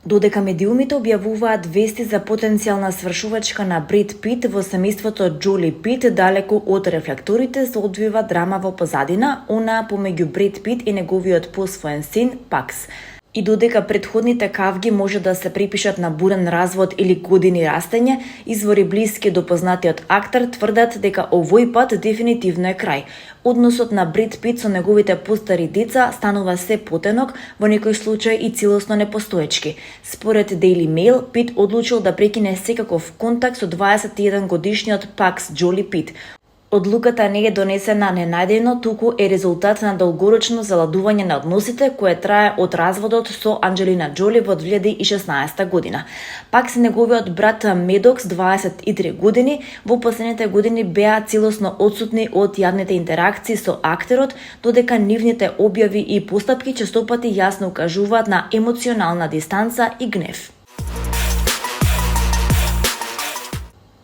Додека медиумите објавуваат вести за потенцијална свршувачка на Бред Пит во семејството Џоли Пит, далеку од рефлекторите се одвива драма во позадина, она помеѓу Бред Пит и неговиот посвоен син Пакс. И додека претходните кавги може да се припишат на бурен развод или години растење, извори блиски до познатиот актер тврдат дека овој пат дефинитивно е крај. Односот на Бред Пит со неговите постари деца станува се потенок, во некој случај и целосно непостоечки. Според Daily Mail, Пит одлучил да прекине секаков контакт со 21 годишниот Пакс Џоли Пит. Одлуката не е донесена ненајдено, туку е резултат на долгорочно заладување на односите кое трае од разводот со Анџелина Џоли во 2016 година. Пак се неговиот брат Медокс, 23 години, во последните години беа целосно отсутни од јавните интеракции со актерот, додека нивните објави и постапки честопати јасно укажуваат на емоционална дистанца и гнев.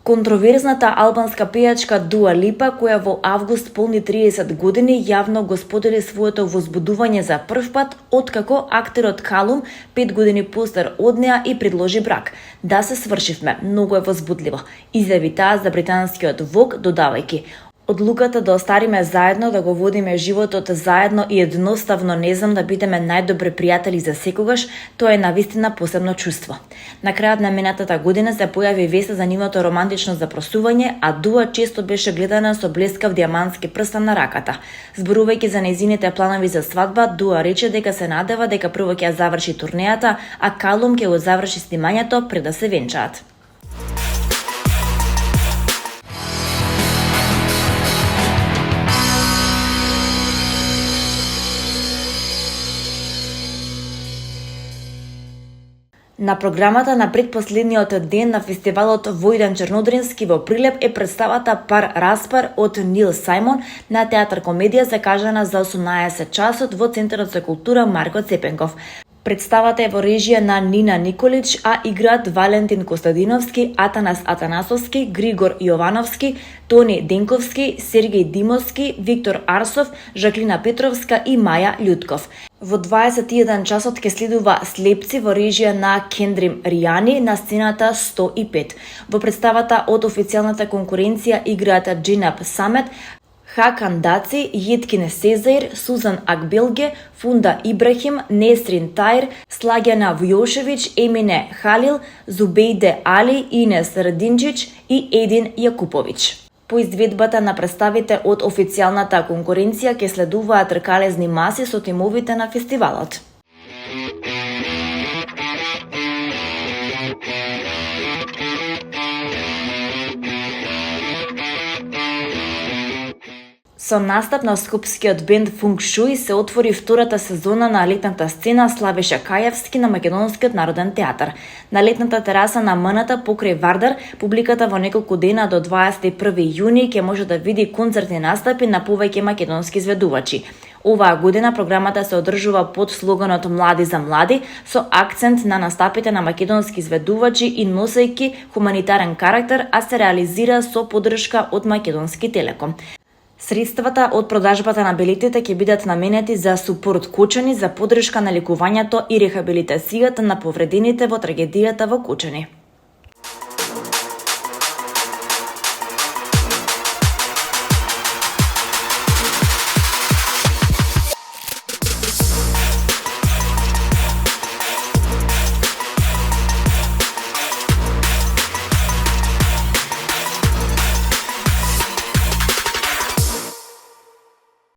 Контроверзната албанска пејачка Дуа Липа, која во август полни 30 години, јавно го сподели своето возбудување за прв пат, откако актерот Калум 5 години постар од неа и предложи брак. Да, се свршивме, многу е возбудливо, изјави таа за британскиот Vogue, додавајќи: одлуката да остариме заедно, да го водиме животот заедно и едноставно не знам да бидеме најдобри пријатели за секогаш, тоа е навистина посебно чувство. На крајот на минатата година се појави веста за нивното романтично запросување, а Дуа често беше гледана со блескав диамантски прстен на раката. Зборувајќи за нејзините планови за свадба, Дуа рече дека се надева дека прво ќе ја заврши турнејата, а Калум ќе го заврши снимањето пред да се венчаат. На програмата на предпоследниот ден на фестивалот Војдан Чернодрински во Прилеп е представата Пар Распар од Нил Сајмон на театар комедија закажана за 18 часот во Центарот за култура Марко Цепенков. Представата е во режија на Нина Николич, а играат Валентин Костадиновски, Атанас Атанасовски, Григор Јовановски, Тони Денковски, Сергеј Димовски, Виктор Арсов, Жаклина Петровска и Маја Љутков. Во 21 часот ќе следува Слепци во режија на Кендрим Ријани на сцената 105. Во представата од официјалната конкуренција играат Джинап Самет, Хакан Даци, Јеткин Сезаир, Сузан Акбелге, Фунда Ибрахим, Несрин Тајр, Слагјана Вјошевиќ, Емине Халил, Зубејде Али, Инес Радинџич и Един Јакуповиќ. По изведбата на представите од официјалната конкуренција ќе следуваат тркалезни маси со тимовите на фестивалот. Со настап на скопскиот бенд Функ Шуј се отвори втората сезона на летната сцена Славиша Кајевски на Македонскиот народен театар. На летната тераса на МНТ покрај Вардар, публиката во неколку дена до 21 јуни ќе може да види концертни настапи на повеќе македонски изведувачи. Оваа година програмата се одржува под слоганот Млади за млади, со акцент на настапите на македонски изведувачи и носејќи хуманитарен карактер, а се реализира со поддршка од Македонски Телеком. Средствата од продажбата на билетите ќе бидат наменети за супорт Кочани, за поддршка на лекувањето и рехабилитацијата на повредените во трагедијата во Кочани.